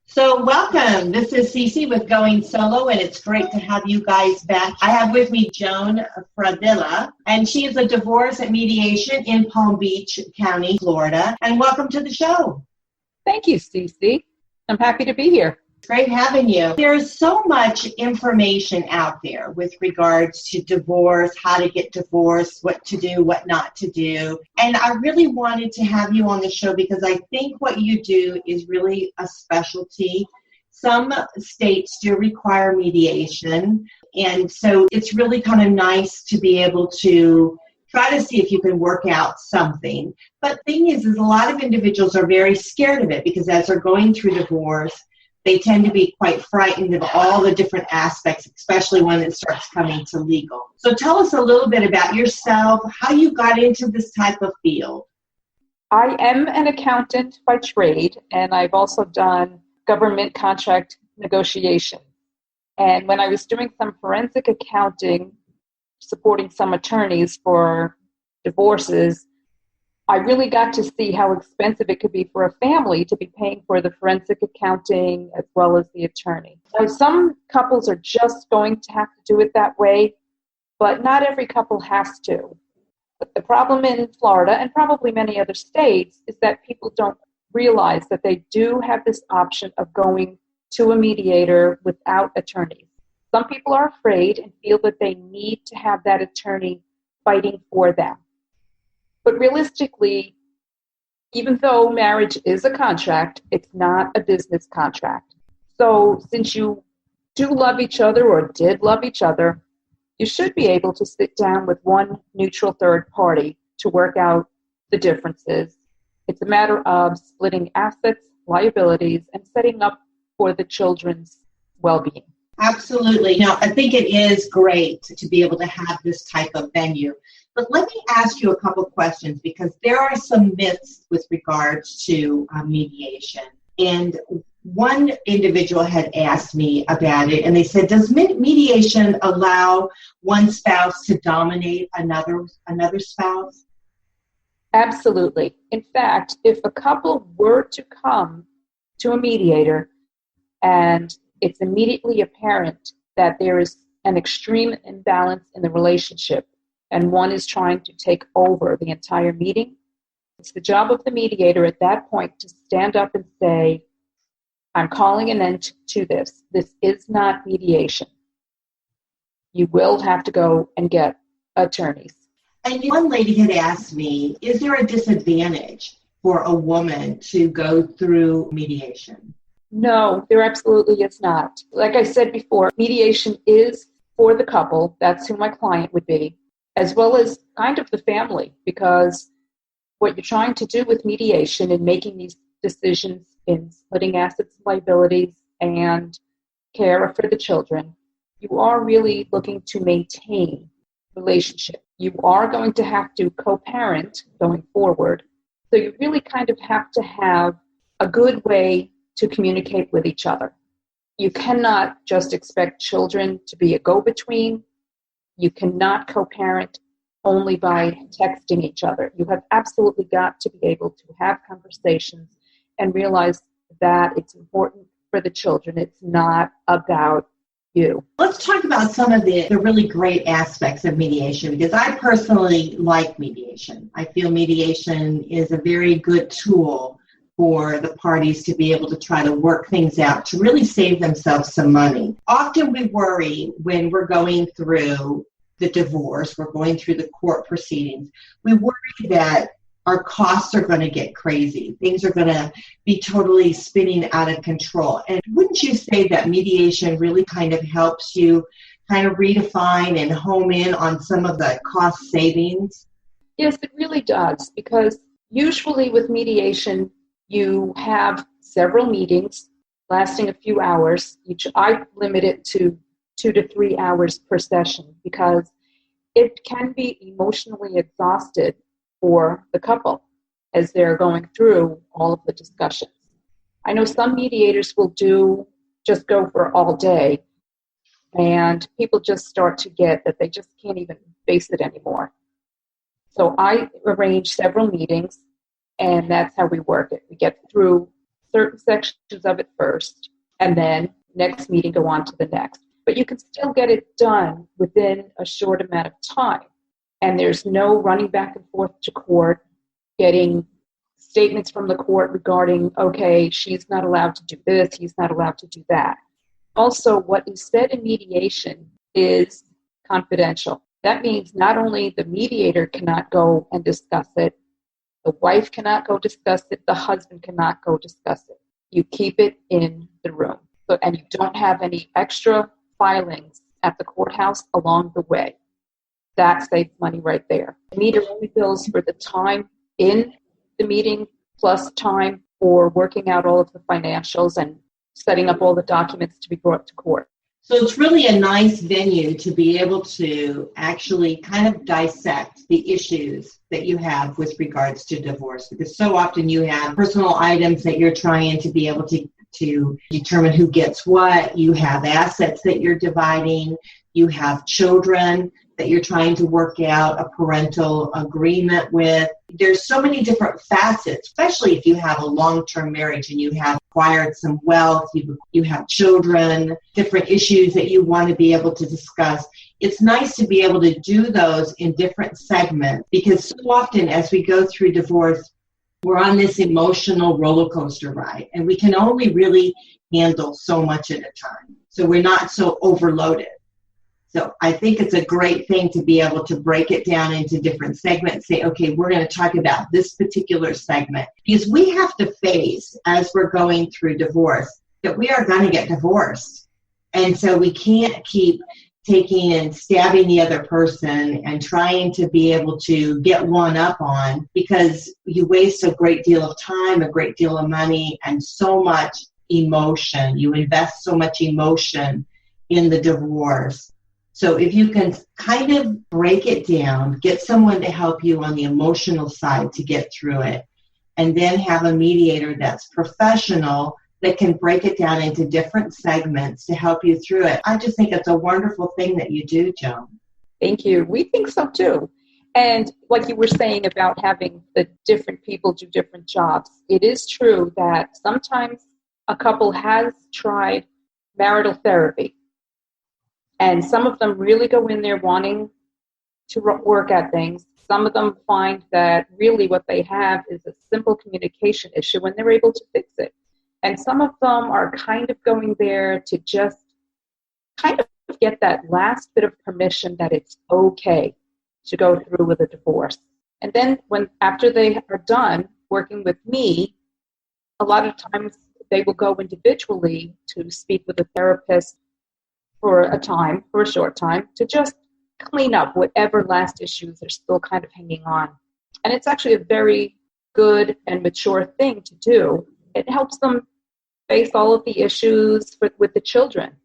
So welcome. This is Cece with Going Solo, and it's great to have you guys back. I have with me Joan Fradella, and she is a divorce and mediation in Palm Beach County, Florida. And welcome to the show. Thank you, Cece. I'm happy to be here. It's great having you. There's so much information out there with regards to divorce, how to get divorced, what to do, what not to do. And I really wanted to have you on the show because I think what you do is really a specialty. Some states do require mediation, and so it's really kind of nice to be able to try to see if you can work out something. But the thing is a lot of individuals are very scared of it because as they're going through divorce, they tend to be quite frightened of all the different aspects, especially when it starts coming to legal. So tell us a little bit about yourself, how you got into this type of field. I am an accountant by trade, and I've also done government contract negotiation. And when I was doing some forensic accounting, supporting some attorneys for divorces, I really got to see how expensive it could be for a family to be paying for the forensic accounting as well as the attorney. So some couples are just going to have to do it that way, but not every couple has to. But the problem in Florida and probably many other states is that people don't realize that they do have this option of going to a mediator without attorneys. Some people are afraid and feel that they need to have that attorney fighting for them. But realistically, even though marriage is a contract, it's not a business contract. So since you do love each other or did love each other, you should be able to sit down with one neutral third party to work out the differences. It's a matter of splitting assets, liabilities, and setting up for the children's well-being. Absolutely. Now, I think it is great to be able to have this type of venue. But let me ask you a couple of questions because there are some myths with regards to mediation. And one individual had asked me about it, and they said, does mediation allow one spouse to dominate another spouse? Absolutely. In fact, if a couple were to come to a mediator and it's immediately apparent that there is an extreme imbalance in the relationship and one is trying to take over the entire meeting, it's the job of the mediator at that point to stand up and say, I'm calling an end to this. This is not mediation. You will have to go and get attorneys. And one lady had asked me, is there a disadvantage for a woman to go through mediation? No, there absolutely is not. Like I said before, mediation is for the couple. That's who my client would be, as well as kind of the family, because what you're trying to do with mediation and making these decisions in splitting assets, liabilities, and care for the children, you are really looking to maintain relationship. You are going to have to co-parent going forward. So you really kind of have to have a good way to communicate with each other. You cannot just expect children to be a go-between. You cannot co-parent only by texting each other. You have absolutely got to be able to have conversations and realize that it's important for the children. It's not about you. Let's talk about some of the really great aspects of mediation, because I personally like mediation. I feel mediation is a very good tool for the parties to be able to try to work things out, to really save themselves some money. Often we worry when we're going through the divorce, we're going through the court proceedings, we worry that our costs are going to get crazy. Things are going to be totally spinning out of control. And wouldn't you say that mediation really kind of helps you kind of redefine and home in on some of the cost savings? Yes, it really does, because usually with mediation, you have several meetings lasting a few hours. I limit it to 2 to 3 hours per session because it can be emotionally exhausted for the couple as they're going through all of the discussions. I know some mediators will just go for all day, and people just start to get that they just can't even face it anymore. So I arrange several meetings, and that's how we work it. We get through certain sections of it first, and then next meeting go on to the next. But you can still get it done within a short amount of time. And there's no running back and forth to court, getting statements from the court regarding, okay, she's not allowed to do this, he's not allowed to do that. Also, what is said in mediation is confidential. That means not only the mediator cannot go and discuss it, the wife cannot go discuss it, the husband cannot go discuss it. You keep it in the room. So, and you don't have any extra filings at the courthouse along the way. That saves money right there. The mediator only bills for the time in the meeting plus time for working out all of the financials and setting up all the documents to be brought to court. So it's really a nice venue to be able to actually kind of dissect the issues that you have with regards to divorce, because so often you have personal items that you're trying to be able to determine who gets what. You have assets that you're dividing. You have children that you're trying to work out a parental agreement with. There's so many different facets, especially if you have a long-term marriage and you have acquired some wealth, you have children, different issues that you want to be able to discuss. It's nice to be able to do those in different segments, because so often as we go through divorce, we're on this emotional roller coaster ride, and we can only really handle so much at a time. So we're not so overloaded. So I think it's a great thing to be able to break it down into different segments, say, okay, we're going to talk about this particular segment, because we have to face, as we're going through divorce, that we are going to get divorced. And so we can't keep taking and stabbing the other person and trying to be able to get one up on, because you waste a great deal of time, a great deal of money, and so much emotion. You invest so much emotion in the divorce. So if you can kind of break it down, get someone to help you on the emotional side to get through it, and then have a mediator that's professional that can break it down into different segments to help you through it. I just think it's a wonderful thing that you do, Joan. Thank you. We think so too. And like you were saying about having the different people do different jobs, it is true that sometimes a couple has tried marital therapy. And some of them really go in there wanting to work at things. Some of them find that really what they have is a simple communication issue and they're able to fix it. And some of them are kind of going there to just kind of get that last bit of permission that it's okay to go through with a divorce. And then after they are done working with me, a lot of times they will go individually to speak with a therapist for a short time, to just clean up whatever last issues are still kind of hanging on. And it's actually a very good and mature thing to do. It helps them face all of the issues with the children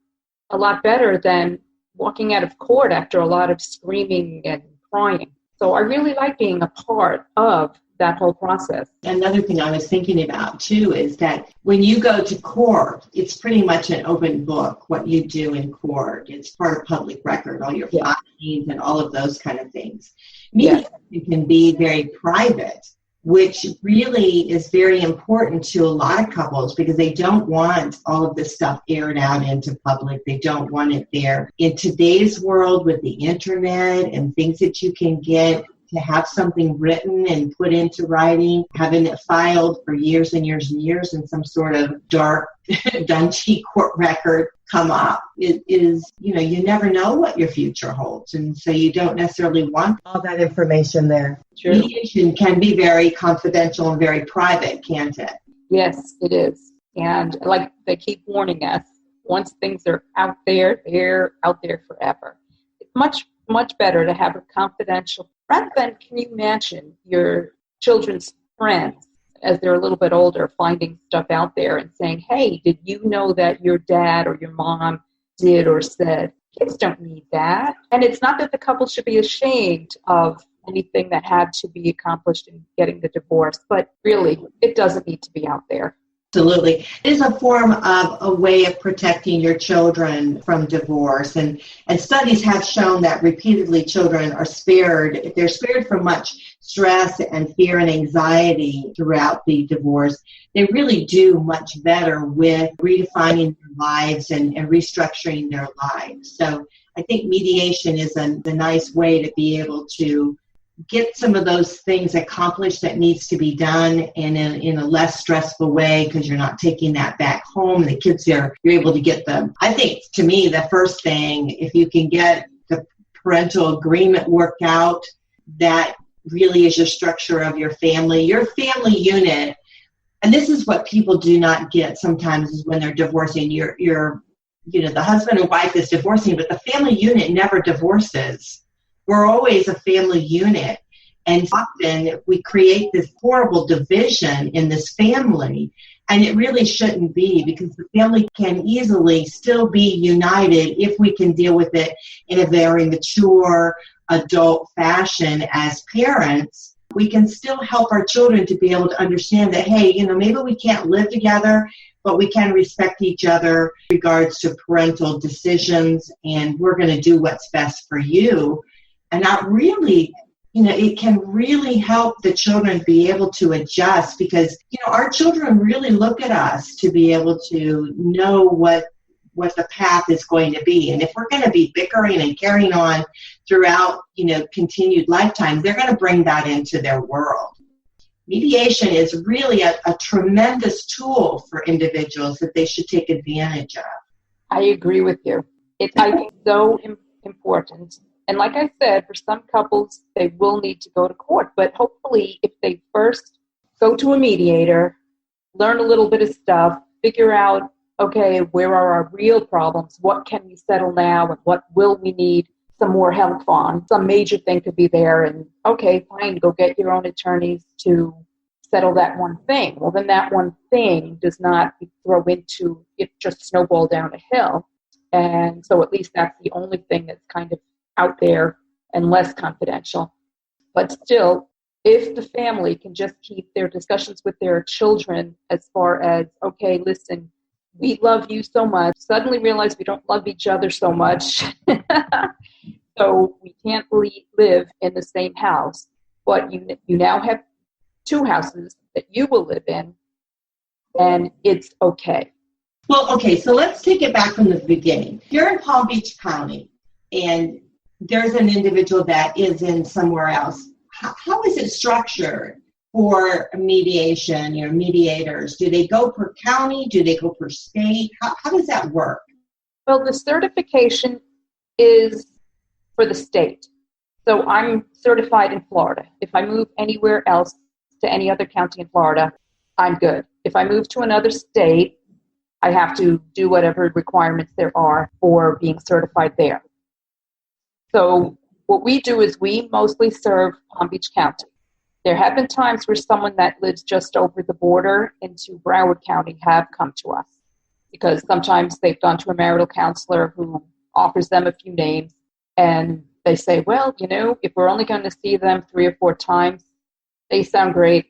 a lot better than walking out of court after a lot of screaming and crying. So I really like being a part of that whole process. Another thing I was thinking about too is that when you go to court, it's pretty much an open book what you do in court. It's part of public record, all your filings and all of those kind of things. Mediation can be very private, which really is very important to a lot of couples because they don't want all of this stuff aired out into public. They don't want it there. In today's world with the internet and things that you can get, to have something written and put into writing, having it filed for years and years and years in some sort of dark, dungy court record come up. It is, you never know what your future holds. And so you don't necessarily want all that information there. True. Mediation can be very confidential and very private, can't it? Yes, it is. And like they keep warning us, once things are out there, they're out there forever. It's much better to have a confidential. Rather than, can you imagine your children's friends, as they're a little bit older, finding stuff out there and saying, hey, did you know that your dad or your mom did or said? Kids don't need that. And it's not that the couple should be ashamed of anything that had to be accomplished in getting the divorce, but really, it doesn't need to be out there. Absolutely. It is a form of a way of protecting your children from divorce. And studies have shown that repeatedly children are spared. They're spared from much stress and fear and anxiety throughout the divorce. They really do much better with redefining their lives and restructuring their lives. So I think mediation is a nice way to be able to get some of those things accomplished that needs to be done in a less stressful way, because you're not taking that back home. The kids you're able to get them. I think, to me, the first thing, if you can get the parental agreement worked out, that really is your structure of your family unit. And this is what people do not get sometimes, is when they're divorcing. The husband and wife is divorcing, but the family unit never divorces. We're always a family unit. And often we create this horrible division in this family. And it really shouldn't be, because the family can easily still be united if we can deal with it in a very mature, adult fashion as parents. We can still help our children to be able to understand that, hey, maybe we can't live together, but we can respect each other in regards to parental decisions, and we're going to do what's best for you. And that really, it can really help the children be able to adjust, because, our children really look at us to be able to know what the path is going to be. And if we're going to be bickering and carrying on throughout, continued lifetime, they're going to bring that into their world. Mediation is really a tremendous tool for individuals that they should take advantage of. I agree with you. It's, I think, so important. And like I said, for some couples, they will need to go to court. But hopefully, if they first go to a mediator, learn a little bit of stuff, figure out, okay, where are our real problems? What can we settle now? And what will we need some more help on? Some major thing could be there. And, okay, fine, go get your own attorneys to settle that one thing. Well, then that one thing does not throw into it, just snowball down a hill. And so at least that's the only thing that's kind of out there and less confidential. But still, if the family can just keep their discussions with their children as far as, okay, listen, we love you so much, suddenly realize we don't love each other so much, so we can't live in the same house, but you now have two houses that you will live in, and it's okay. Well, okay, so let's take it back from the beginning. You're in Palm Beach County, and there's an individual that is in somewhere else. How is it structured for mediation, mediators? Do they go per county? Do they go per state? How does that work? Well, the certification is for the state. So I'm certified in Florida. If I move anywhere else to any other county in Florida, I'm good. If I move to another state, I have to do whatever requirements there are for being certified there. So what we do is we mostly serve Palm Beach County. There have been times where someone that lives just over the border into Broward County have come to us, because sometimes they've gone to a marital counselor who offers them a few names, and they say, well, if we're only going to see them 3 or 4 times, they sound great,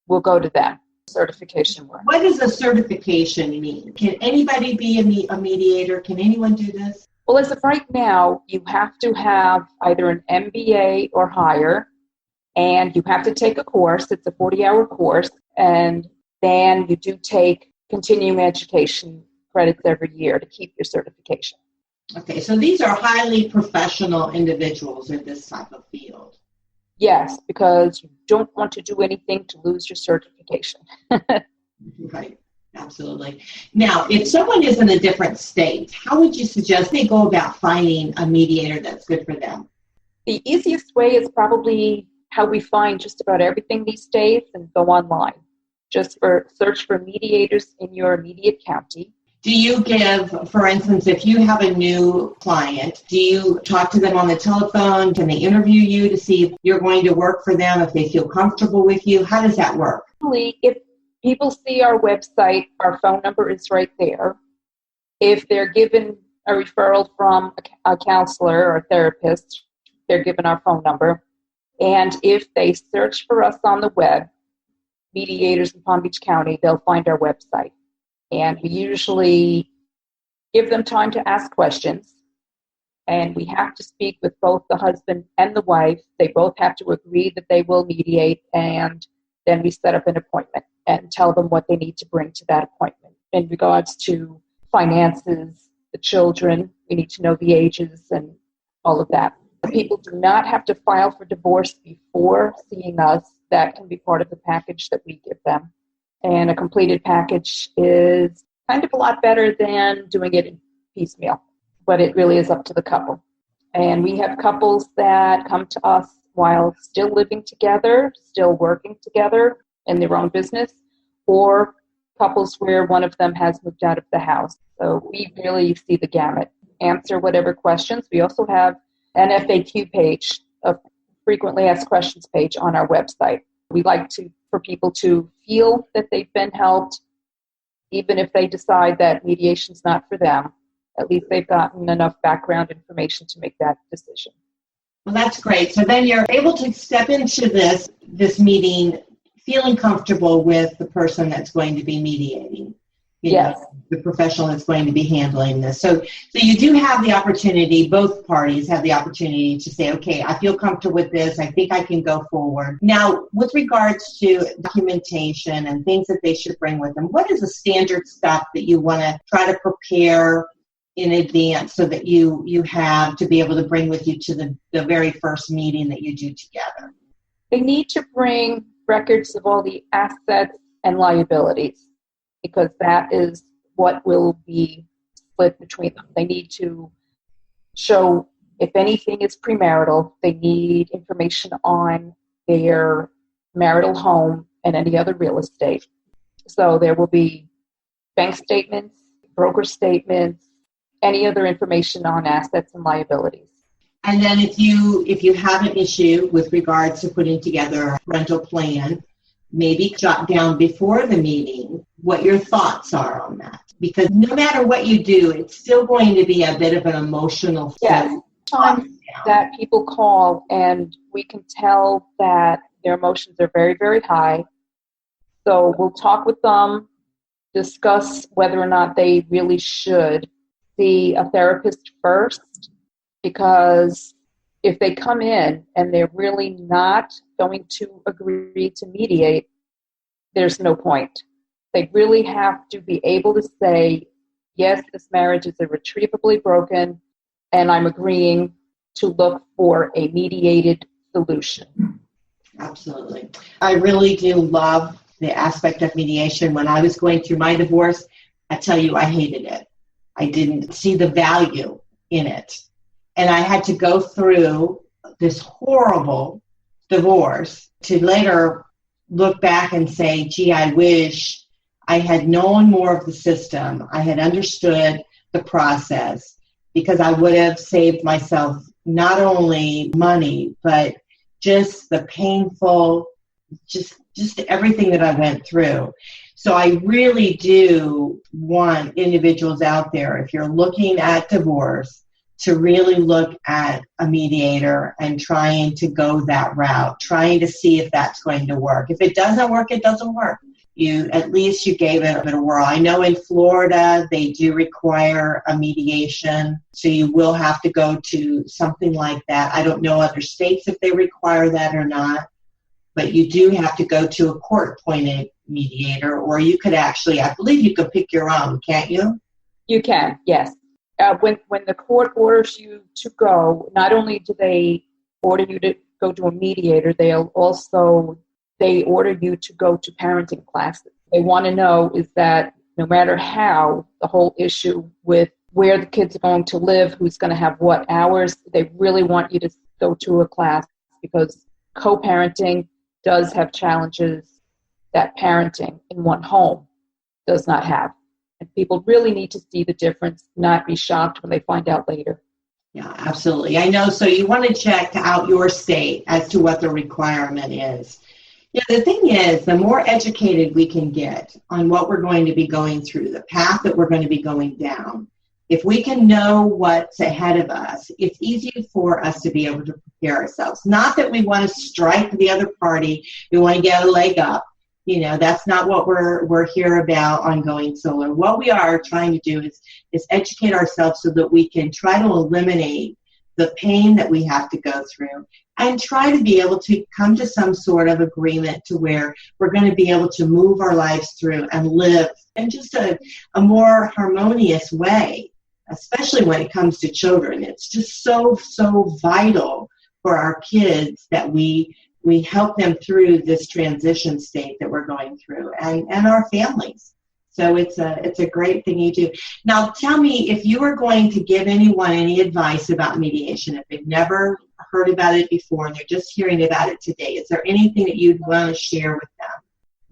we'll go to them. Certification work. What does a certification mean? Can anybody be a mediator? Can anyone do this? Well, as of right now, you have to have either an MBA or higher, and you have to take a course. It's a 40-hour course, and then you do take continuing education credits every year to keep your certification. Okay, so these are highly professional individuals in this type of field. Yes, because you don't want to do anything to lose your certification. Right. Absolutely. Now, if someone is in a different state, how would you suggest they go about finding a mediator that's good for them? The easiest way is probably how we find just about everything these days, and go online. Just search for mediators in your immediate county. Do you give, for instance, if you have a new client, do you talk to them on the telephone? Can they interview you to see if you're going to work for them, if they feel comfortable with you? How does that work? If people see our website, our phone number is right there. If they're given a referral from a counselor or a therapist, they're given our phone number. And if they search for us on the web, mediators in Palm Beach County, they'll find our website. And we usually give them time to ask questions. And we have to speak with both the husband and the wife. They both have to agree that they will mediate, and then we set up an appointment and tell them what they need to bring to that appointment. In regards to finances, the children, we need to know the ages and all of that. People do not have to file for divorce before seeing us. That can be part of the package that we give them. And a completed package is kind of a lot better than doing it in piecemeal, but it really is up to the couple. And we have couples that come to us while still living together, still working together in their own business, or couples where one of them has moved out of the house. So we really see the gamut. Answer whatever questions. We also have an FAQ page, a frequently asked questions page on our website. We like for people to feel that they've been helped, even if they decide that mediation's not for them. At least they've gotten enough background information to make that decision. Well, that's great. So then you're able to step into this meeting feeling comfortable with the person that's going to be mediating. Yes. The professional that's going to be handling this. So you do have the opportunity, both parties have the opportunity to say, okay, I feel comfortable with this. I think I can go forward. Now, with regards to documentation and things that they should bring with them, what is the standard stuff that you want to try to prepare in advance so that you have to be able to bring with you to the very first meeting that you do together? They need to bring records of all the assets and liabilities, because that is what will be split between them. They need to show if anything is premarital. They need information on their marital home and any other real estate. So there will be bank statements, broker statements, any other information on assets and liabilities. And then if you have an issue with regards to putting together a rental plan, maybe jot down before the meeting what your thoughts are on that. Because no matter what you do, it's still going to be a bit of an emotional Yes. Time that people call and we can tell that their emotions are very, very high. So we'll talk with them, discuss whether or not they really should see a therapist first, because if they come in and they're really not going to agree to mediate, there's no point. They really have to be able to say, yes, this marriage is irretrievably broken, and I'm agreeing to look for a mediated solution. Absolutely. I really do love the aspect of mediation. When I was going through my divorce, I tell you, I hated it. I didn't see the value in it. And I had to go through this horrible divorce to later look back and say, gee, I wish I had known more of the system. I had understood the process, because I would have saved myself not only money, but just the painful, just everything that I went through. So I really do want individuals out there, if you're looking at divorce, to really look at a mediator and trying to go that route, trying to see if that's going to work. If it doesn't work, it doesn't work. At least you gave it a whirl. I know in Florida, they do require a mediation, so you will have to go to something like that. I don't know other states if they require that or not, but you do have to go to a court-appointed mediator, or you could actually, I believe you could pick your own, can't you? You can, yes. When the court orders you to go, not only do they order you to go to a mediator, they order you to go to parenting classes. They want to know is that no matter how, the whole issue with where the kids are going to live, who's going to have what hours, they really want you to go to a class, because co-parenting does have challenges that parenting in one home does not have. And people really need to see the difference, not be shocked when they find out later. Yeah, absolutely. I know. So you want to check out your state as to what the requirement is. Yeah, the thing is, the more educated we can get on what we're going to be going through, the path that we're going to be going down, if we can know what's ahead of us, it's easy for us to be able to prepare ourselves. Not that we want to strike the other party, we want to get a leg up, That's not what we're here about on Going Solar. What we are trying to do is educate ourselves so that we can try to eliminate the pain that we have to go through and try to be able to come to some sort of agreement to where we're going to be able to move our lives through and live in just a more harmonious way, especially when it comes to children. It's just so vital for our kids that we help them through this transition state that we're going through, and our families. So it's a great thing you do. Now, tell me, if you were going to give anyone any advice about mediation, if they've never heard about it before and they're just hearing about it today, is there anything that you'd want to share with them?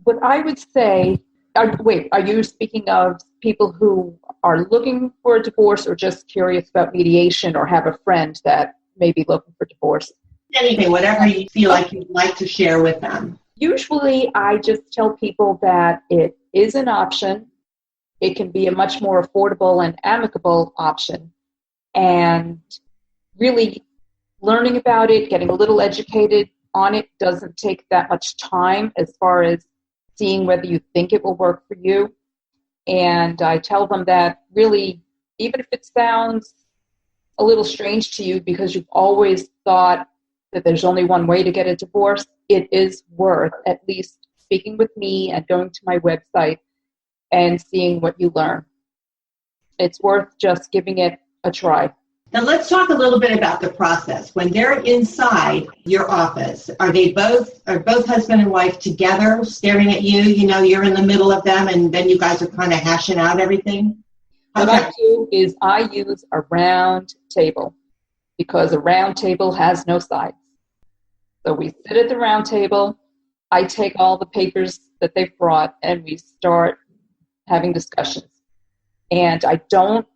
What I would say, are you speaking of people who are looking for a divorce or just curious about mediation or have a friend that may be looking for divorce? Anything, whatever you feel like you'd like to share with them. Usually I just tell people that it is an option. It can be a much more affordable and amicable option. And really learning about it, getting a little educated on it doesn't take that much time as far as seeing whether you think it will work for you. And I tell them that really, even if it sounds a little strange to you because you've always thought that there's only one way to get a divorce, it is worth at least speaking with me and going to my website and seeing what you learn. It's worth just giving it a try. Now let's talk a little bit about the process. When they're inside your office, are both husband and wife together staring at you? You're in the middle of them and then you guys are kind of hashing out everything? What I do is I use a round table because a round table has no sides. So we sit at the round table, I take all the papers that they've brought, and we start having discussions. And I don't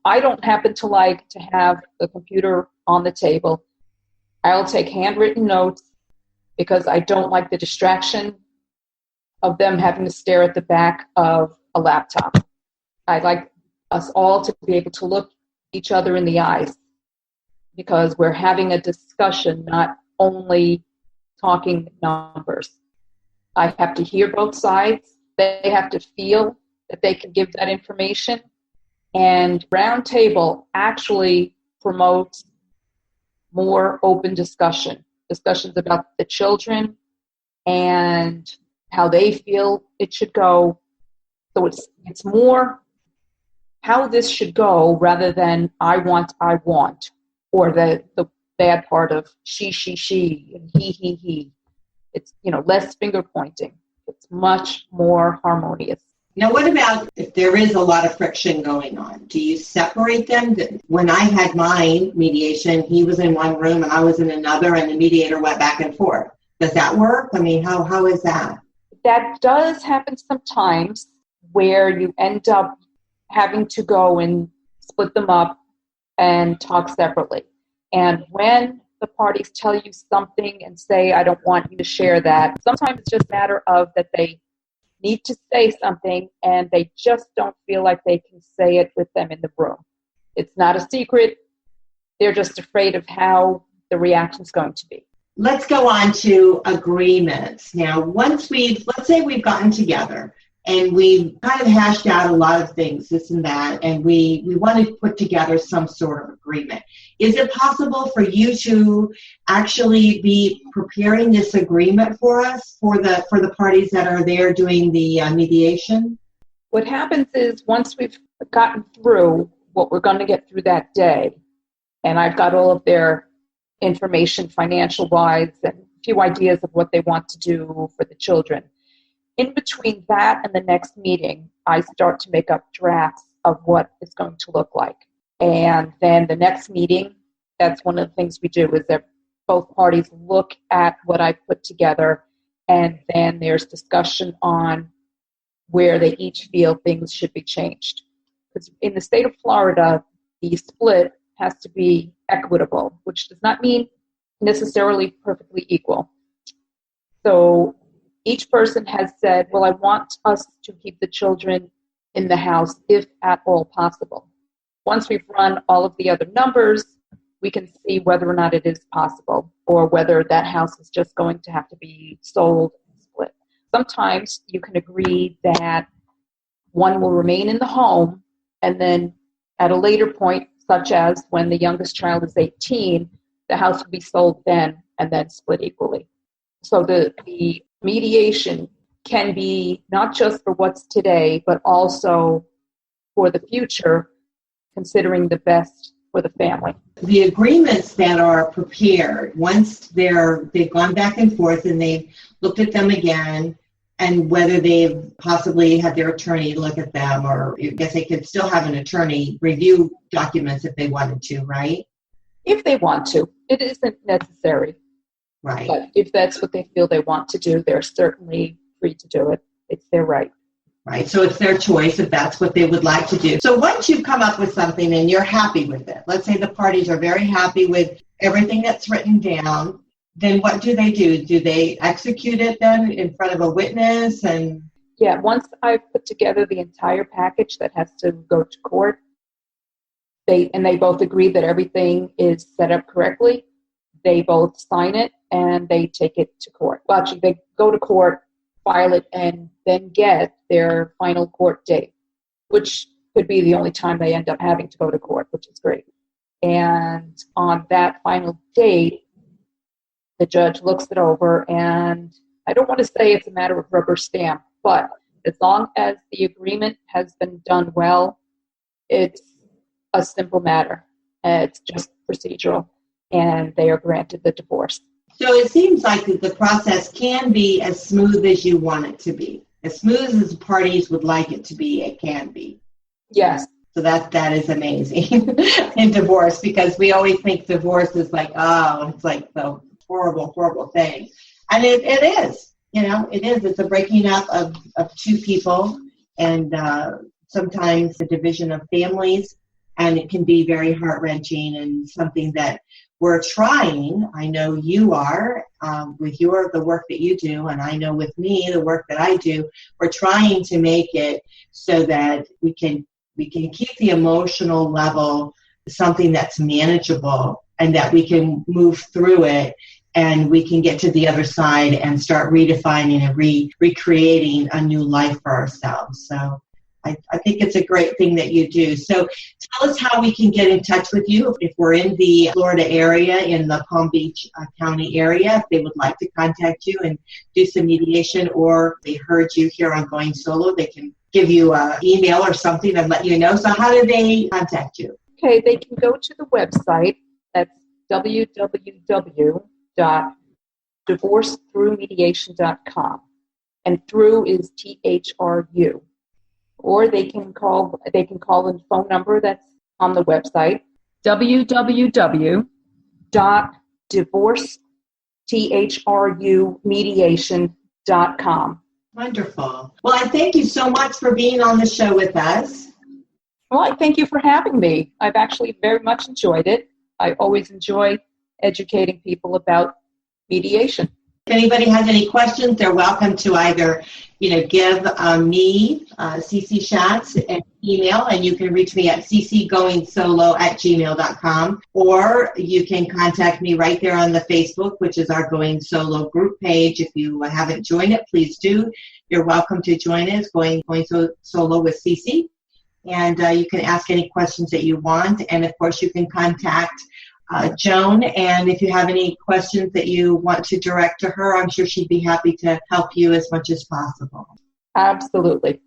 happen to like to have the computer on the table. I'll take handwritten notes because I don't like the distraction of them having to stare at the back of a laptop. I'd like us all to be able to look each other in the eyes because we're having a discussion, not only talking numbers. I have to hear both sides. They have to feel that they can give that information. And round table actually promotes more open discussions about the children and how they feel it should go. So it's more how this should go rather than I want, or the bad part of she, and he. It's, less finger pointing. It's much more harmonious. Now, what about if there is a lot of friction going on? Do you separate them? When I had my mediation, he was in one room and I was in another, and the mediator went back and forth. Does that work? I mean, how is that? That does happen sometimes where you end up having to go and split them up and talk separately. And when the parties tell you something and say, I don't want you to share that, sometimes it's just a matter of that they need to say something and they just don't feel like they can say it with them in the room. It's not a secret. They're just afraid of how the reaction's going to be. Let's go on to agreements. Now, let's say we've gotten together and we kind of hashed out a lot of things, this and that, and we want to put together some sort of agreement. Is it possible for you to actually be preparing this agreement for us, for the parties that are there doing the mediation? What happens is once we've gotten through what we're going to get through that day, and I've got all of their information financial-wise and a few ideas of what they want to do for the children, in between that and the next meeting, I start to make up drafts of what it's going to look like. And then the next meeting, that's one of the things we do is that both parties look at what I put together, and then there's discussion on where they each feel things should be changed. Because in the state of Florida, the split has to be equitable, which does not mean necessarily perfectly equal. So each person has said, well, I want us to keep the children in the house if at all possible. Once we've run all of the other numbers, we can see whether or not it is possible or whether that house is just going to have to be sold and split. Sometimes you can agree that one will remain in the home, and then at a later point, such as when the youngest child is 18, the house will be sold then and then split equally. So the mediation can be not just for what's today, but also for the future, considering the best for the family. The agreements that are prepared, once they've gone back and forth and they've looked at them again, and whether they've possibly had their attorney look at them, or I guess they could still have an attorney review documents if they wanted to, right? If they want to. It isn't necessary. Right. But if that's what they feel they want to do, they're certainly free to do it. It's their right. Right. So it's their choice if that's what they would like to do. So once you've come up with something and you're happy with it, let's say the parties are very happy with everything that's written down, then what do? Do they execute it then in front of a witness? And yeah, once I've put together the entire package that has to go to court, they both agree that everything is set up correctly, they both sign it and they take it to court. Well, actually, they go to court, file it, and then get their final court date, which could be the only time they end up having to go to court, which is great. And on that final date, the judge looks it over, and I don't want to say it's a matter of rubber stamp, but as long as the agreement has been done well, it's a simple matter. It's just procedural, and they are granted the divorce. So it seems like that the process can be as smooth as you want it to be. As smooth as the parties would like it to be, it can be. Yes. So that is amazing in divorce, because we always think divorce is like, oh, it's like the horrible, horrible thing. And it is. It is. It's a breaking up of two people, and sometimes the division of families, and it can be very heart-wrenching and something that we're trying. I know you are with the work that you do, and I know with me, the work that I do, we're trying to make it so that we can keep the emotional level something that's manageable, and that we can move through it, and we can get to the other side and start redefining and recreating a new life for ourselves. So I think it's a great thing that you do. So tell us how we can get in touch with you if we're in the Florida area, in the Palm Beach County area, if they would like to contact you and do some mediation, or they heard you here on Going Solo, they can give you an email or something and let you know. So how do they contact you? Okay, they can go to the website. That's www.divorcethroughmediation.com. And through is THRU. Or they can call the phone number that's on the website, www.divorcethrumediation.com. Wonderful. Well, I thank you so much for being on the show with us. Well, I thank you for having me. I've actually very much enjoyed it. I always enjoy educating people about mediation. If anybody has any questions, they're welcome to either, give me, CC Schatz, an email, and you can reach me at ccgoingsolo@gmail.com, or you can contact me right there on the Facebook, which is our Going Solo group page. If you haven't joined it, please do. You're welcome to join us, Going Solo with CC, and you can ask any questions that you want, and of course you can contact Joan, and if you have any questions that you want to direct to her, I'm sure she'd be happy to help you as much as possible. Absolutely.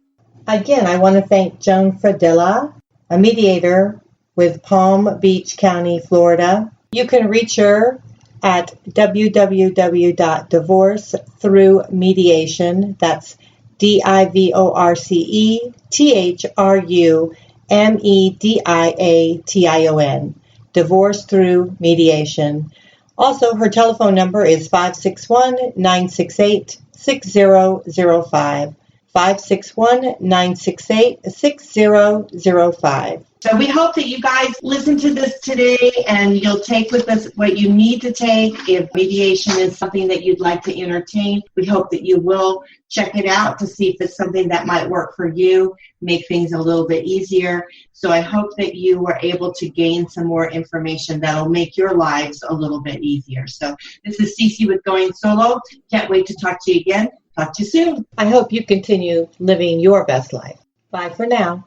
Again, I want to thank Joan Fradella, a mediator with Palm Beach County, Florida. You can reach her at www.divorcethroughmediation. That's DIVORCETHRUMEDIATION. Divorce Through Mediation. Also, her telephone number is 561-968-6005. 561-968-6005. So we hope that you guys listen to this today and you'll take with us what you need to take. If mediation is something that you'd like to entertain, we hope that you will check it out to see if it's something that might work for you, make things a little bit easier. So I hope that you were able to gain some more information that'll make your lives a little bit easier. So this is Cece with Going Solo. Can't wait to talk to you again. Talk to you soon. I hope you continue living your best life. Bye for now.